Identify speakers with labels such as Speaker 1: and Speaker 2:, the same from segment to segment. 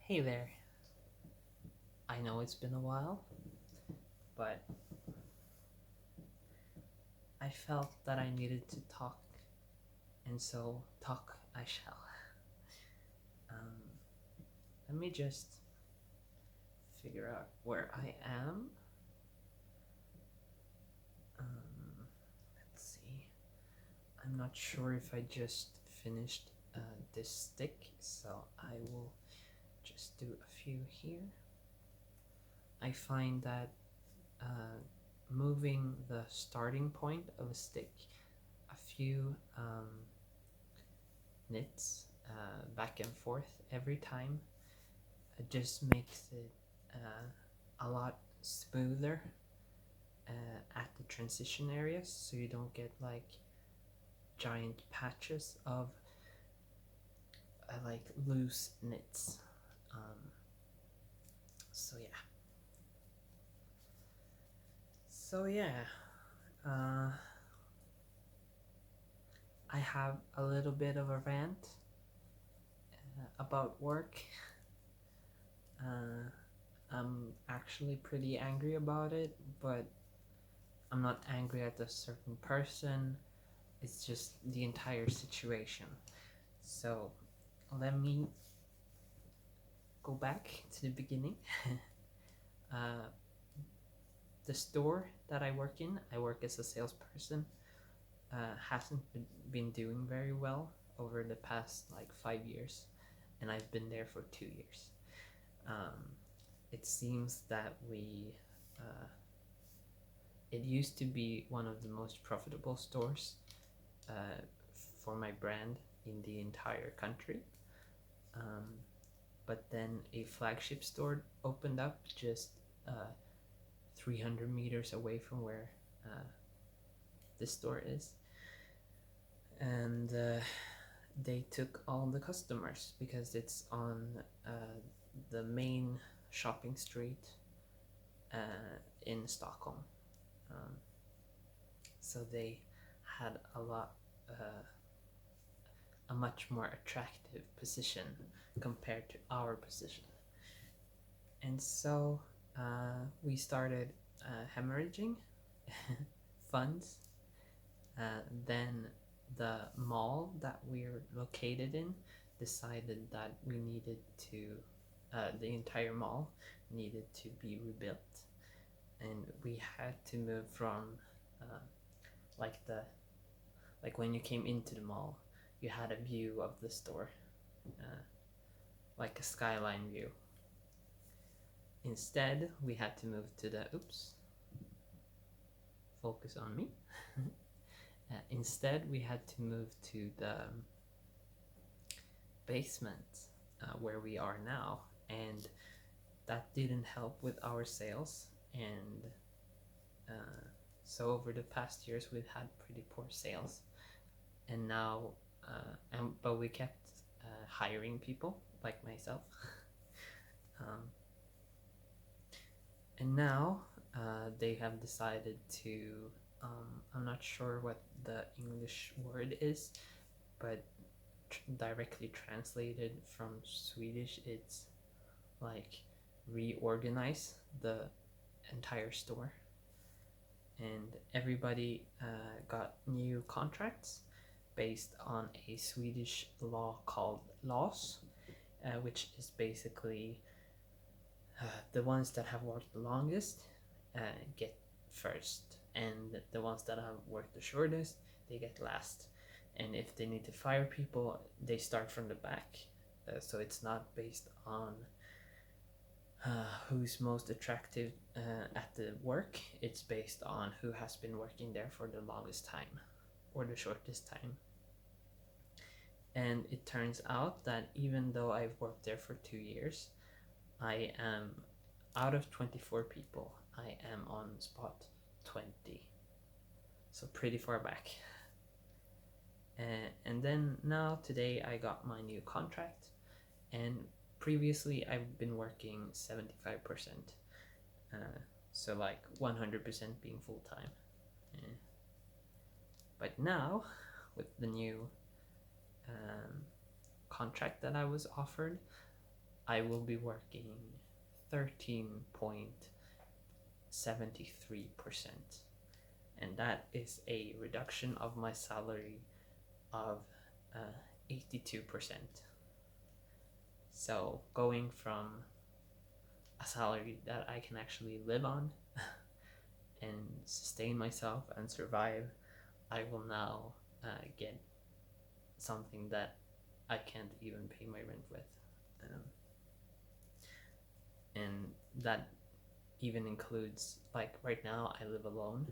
Speaker 1: Hey there. I know it's been a while, but I felt that I needed to talk, and so talk I shall. Um, Let me just figure out where I am. Um, let's see. I'm not sure if I just finished this stick, so I will just do a few here. I find that moving the starting point of a stick a few knits back and forth every time. It just makes it a lot smoother at the transition areas, so you don't get like giant patches of like loose knits. Um, so yeah. So yeah. Uh, I have a little bit of a rant about work. Uh, I'm actually pretty angry about it, but I'm not angry at a certain person. It's just the entire situation. So let me go back to the beginning. uh, the store that I work in, I work as a salesperson, hasn't been doing very well over the past like 5 years, and I've been there for 2 years. Um, it seems that it used to be one of the most profitable stores uh, for my brand in the entire country. Um, but then a flagship store opened up just 300 meters away from where this store is, and they took all the customers because it's on the main shopping street in Stockholm. Um, so they had a much more attractive position compared to our position. And so we started hemorrhaging funds. Then the mall that we're located in decided that we needed to, the entire mall needed to be rebuilt. And we had to move from uh, like the like when you came into the mall, you had a view of the store, uh, like a skyline view. Instead, we had to move to the focus on me. Instead, we had to move to the basement where we are now, and that didn't help with our sales. And uh, so over the past years, we've had pretty poor sales, and now, but we kept hiring people like myself. um, and now they have decided to, I'm not sure what the English word is, but directly translated from Swedish, it's like reorganize the entire store. And everybody got new contracts based on a Swedish law called LAS, which is basically the ones that have worked the longest get first, and the ones that have worked the shortest, they get last. And if they need to fire people, they start from the back. So it's not based on who's most attractive at the work. It's based on who has been working there for the longest time or the shortest time. And it turns out that even though I've worked there for 2 years, I am out of 24 people, I am on spot 20. So pretty far back. And then now today I got my new contract, and previously I've been working 75%. So like 100% being full time. But now, with the new contract that I was offered, I will be working 13.73%, and that is a reduction of my salary of 82%. So going from a salary that I can actually live on and sustain myself and survive, I will now get something that I can't even pay my rent with. And that even includes, like, right now I live alone.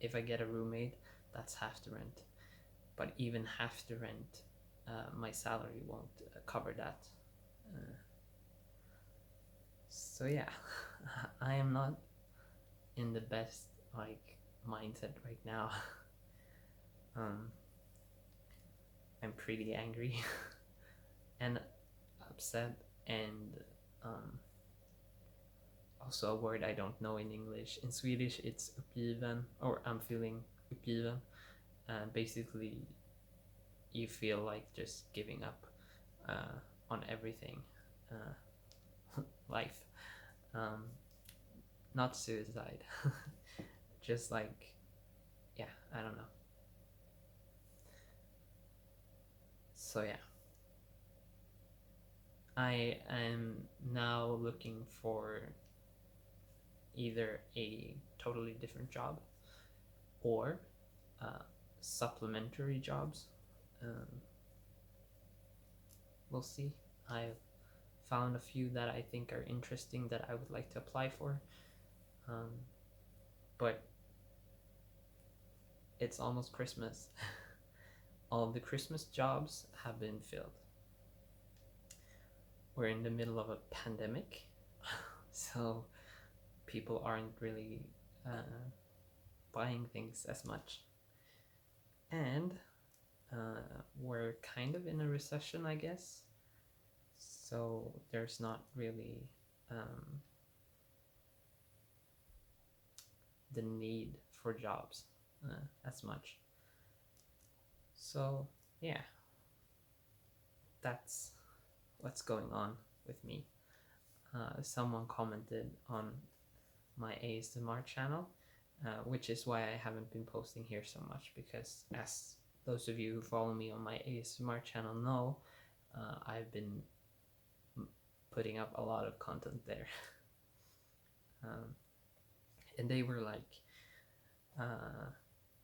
Speaker 1: If I get a roommate, that's half the rent. But even half the rent, my salary won't cover that. So yeah, I am not in the best like mindset right now. I'm pretty angry and upset, and also a word I don't know in English. In Swedish, it's uppgiven, or I'm feeling uppgiven. Basically, you feel like just giving up on everything, life. Not suicide, just like, yeah, I don't know. So yeah, I am now looking for either a totally different job or supplementary jobs. We'll see. I've found a few that I think are interesting that I would like to apply for, but it's almost Christmas. All of the Christmas jobs have been filled. We're in the middle of a pandemic, so people aren't really buying things as much. And we're kind of in a recession, I guess. So there's not really the need for jobs as much. So yeah, that's what's going on with me. Someone commented on my ASMR channel, which is why I haven't been posting here so much, because as those of you who follow me on my ASMR channel know, I've been putting up a lot of content there. And they were like,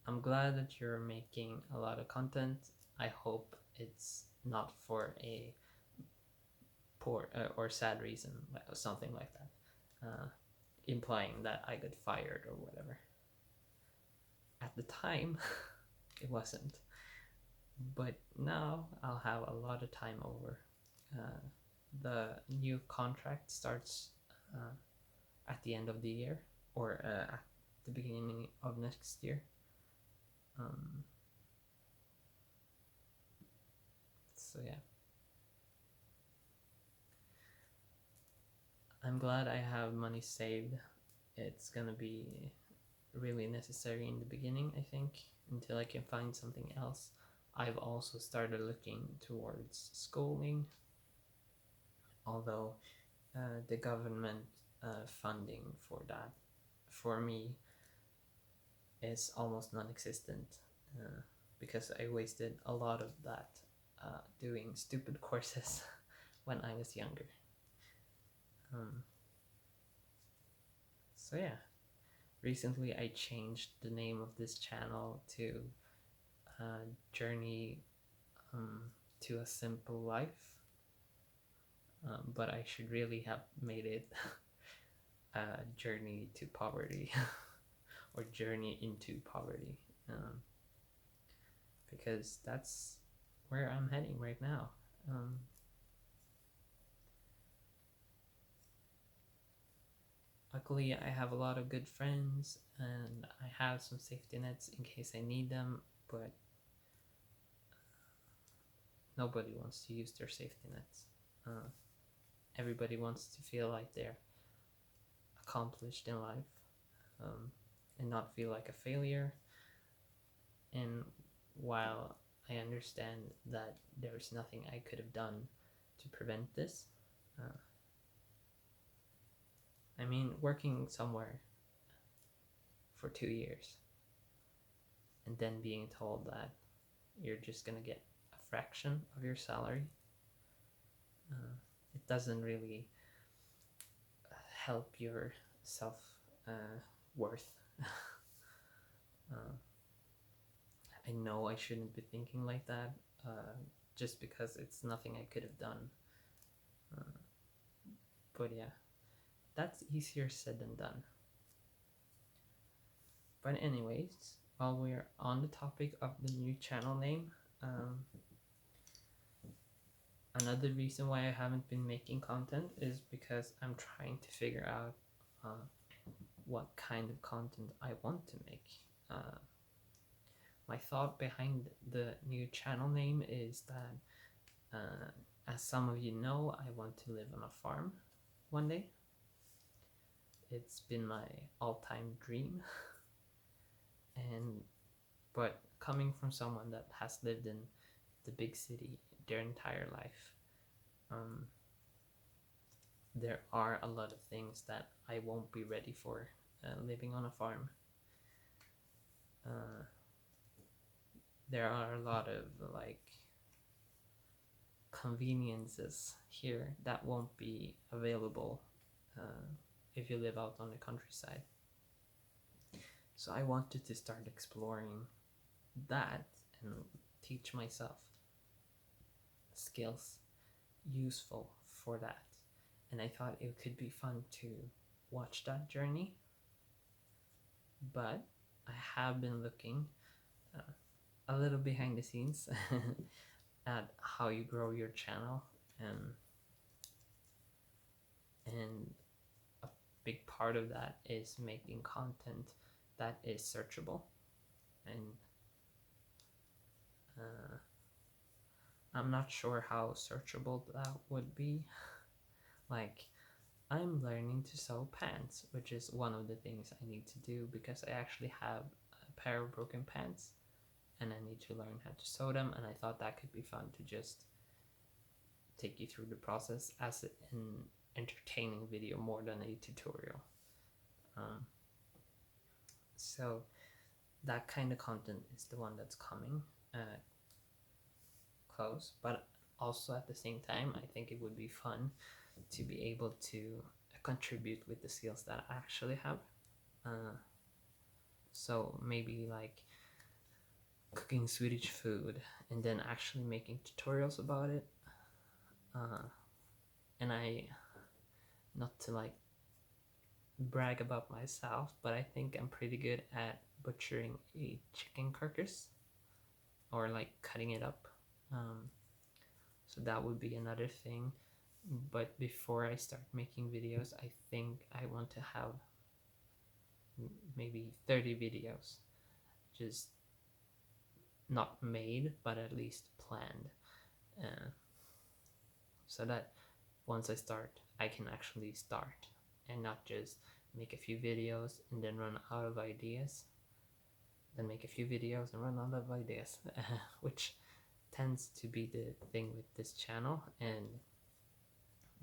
Speaker 1: I'm glad that you're making a lot of content. I hope it's not for a poor or sad reason, or something like that, implying that I got fired or whatever. At the time, it wasn't, but now I'll have a lot of time over. The new contract starts at the end of the year, or at the beginning of next year. So yeah, I'm glad I have money saved. It's gonna be really necessary in the beginning, I think, until I can find something else. I've also started looking towards schooling, although the government funding for that, for me, is almost non-existent, because I wasted a lot of that doing stupid courses when I was younger. So yeah, recently I changed the name of this channel to Journey to a Simple Life, but I should really have made it Journey to Poverty or Journey into Poverty, because that's where I'm heading right now. Luckily, I have a lot of good friends and I have some safety nets in case I need them, but nobody wants to use their safety nets. Everybody wants to feel like they're accomplished in life, and not feel like a failure. And while I understand that there's nothing I could have done to prevent this, Uh, I mean, working somewhere for 2 years and then being told that you're just gonna get a fraction of your salary, it doesn't really help your self worth. uh, I know I shouldn't be thinking like that, just because it's nothing I could have done. But yeah, that's easier said than done. But anyways, while we're on the topic of the new channel name, another reason why I haven't been making content is because I'm trying to figure out what kind of content I want to make. My thought behind the new channel name is that, as some of you know, I want to live on a farm one day. It's been my all-time dream. But coming from someone that has lived in the big city their entire life, there are a lot of things that I won't be ready for living on a farm. There are a lot of like conveniences here that won't be available if you live out on the countryside. So I wanted to start exploring that and teach myself skills useful for that. And I thought it could be fun to watch that journey. But I have been looking a little behind the scenes at how you grow your channel, and a big part of that is making content that is searchable. And I'm not sure how searchable that would be. Like, I'm learning to sew pants, which is one of the things I need to do because I actually have a pair of broken pants and I need to learn how to sew them, and I thought that could be fun to just take you through the process as an entertaining video more than a tutorial. So that kind of content is the one that's coming close, but also at the same time I think it would be fun to be able to contribute with the skills that I actually have. So maybe like cooking Swedish food and then actually making tutorials about it. And I, not to like brag about myself, but I think I'm pretty good at butchering a chicken carcass or like cutting it up. So that would be another thing. But before I start making videos, I think I want to have maybe 30 videos, just not made, but at least planned. So that once I start, I can actually start and not just make a few videos and then run out of ideas, then make a few videos and run out of ideas, which tends to be the thing with this channel. And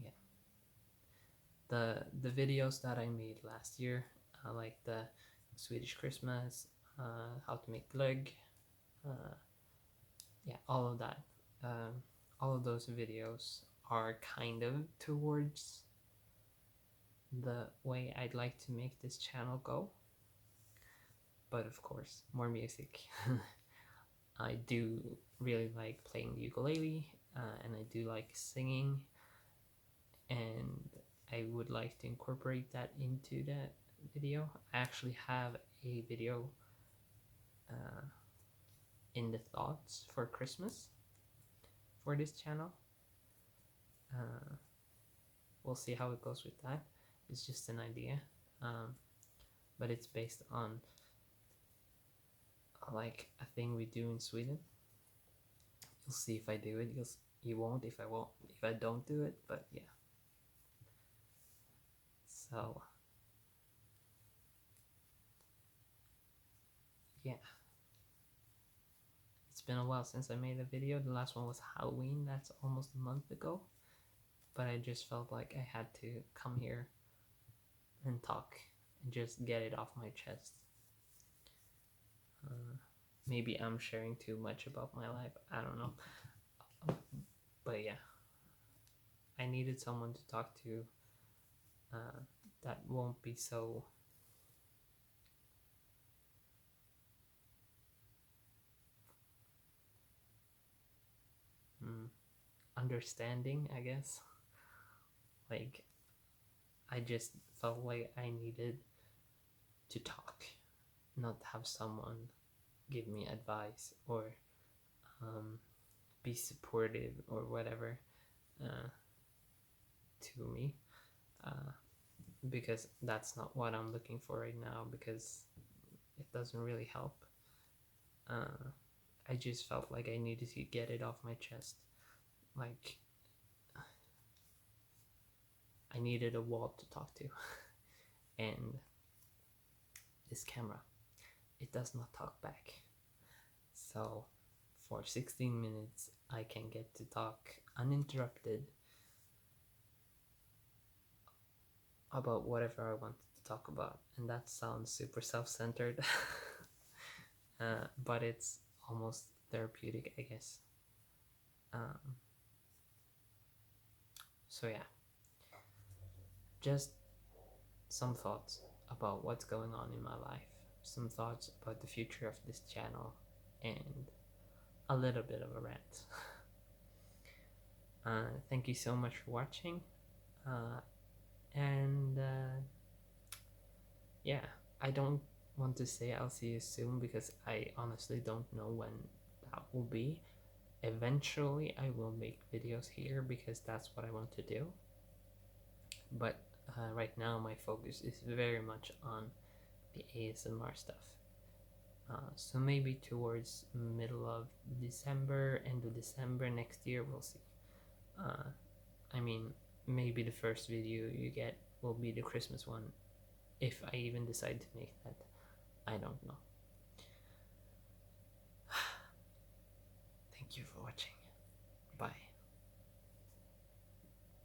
Speaker 1: yeah, the videos that I made last year, like the Swedish Christmas, how to make glögg, yeah, all of that, all of those videos are kind of towards the way I'd like to make this channel go. But of course, more music. I do really like playing the ukulele, and I do like singing, and I would like to incorporate that into that video. I actually have a video in the thoughts for Christmas for this channel. We'll see how it goes with that. It's just an idea, but it's based on like a thing we do in Sweden. You'll see if I do it. You won't if I don't do it. But yeah. So yeah, it's been a while since I made a video. The last one was Halloween. That's almost a month ago. but I just felt like I had to come here and talk and just get it off my chest. Maybe I'm sharing too much about my life, I don't know. But yeah, I needed someone to talk to that won't be so understanding, I guess. Like, I just felt like I needed to talk, not have someone give me advice or be supportive or whatever to me, because that's not what I'm looking for right now, because it doesn't really help. I just felt like I needed to get it off my chest. Like, I needed a wall to talk to. And this camera, it does not talk back. So for 16 minutes, I can get to talk uninterrupted about whatever I wanted to talk about. And that sounds super self-centered. But it's almost therapeutic, I guess. So yeah, just some thoughts about what's going on in my life, some thoughts about the future of this channel, and a little bit of a rant. Thank you so much for watching, and yeah, I don't want to say I'll see you soon, because I honestly don't know when that will be. Eventually I will make videos here because that's what I want to do, but right now my focus is very much on the ASMR stuff. So maybe towards middle of December, end of December next year, we'll see. I mean, maybe the first video you get will be the Christmas one, if I even decide to make that. I don't know. Thank you for watching. Bye.